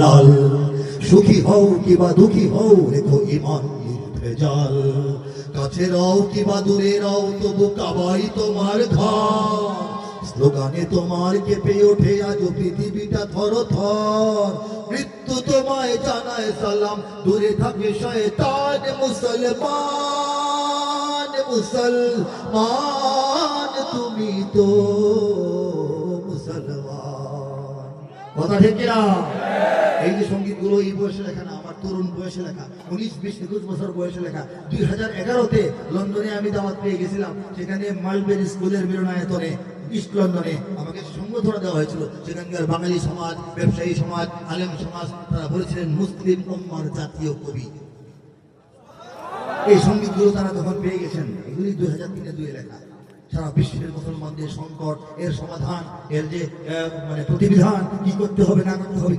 লাল সুখী হও কিবা দুঃখী হও রেখো ইমান নির্ভেজাল, কাছে রাও কিবা দূরে রাও তবু কাবাই তোমার ঘর, স্লোগানে তোমার কেঁপে ওঠে আজ পৃথিবীটা থর থর, মৃত্যু তোমায় জানায় সালাম দূরে থাকে শয়তান, মুসলমান মুসলমান তুমি তো মুসলমান। কথা ঠিক কিনা? এই যে সঙ্গীত গুলো এই বয়সে লেখা না, আমার তরুণ বয়সে লেখা, 19, 20, 21 বছর বয়সে লেখা। 2011-তে লন্ডনে আমি দাওয়াত পেয়ে গেছিলাম, সেখানে মালবেরি স্কুলের মিলনায়তনে ইস্ট লন্ডনে আমাকে সংবর্ধনা দেওয়া হয়েছিল। সেখানকার বাঙালি সমাজ, ব্যবসায়ী সমাজ, আলেম সমাজ, তারা বলেছিলেন মুসলিম উম্মার জাতীয় কবি। এই সঙ্গীতগুলো তারা তখন পেয়ে গেছেন। এগুলি 2003-এ লেখা। সারা বিশ্বের মুসলমানদের সংকট, এর সমাধান, এর যে মানে প্রতিবিধান, কি করতে হবে না করতে হবে।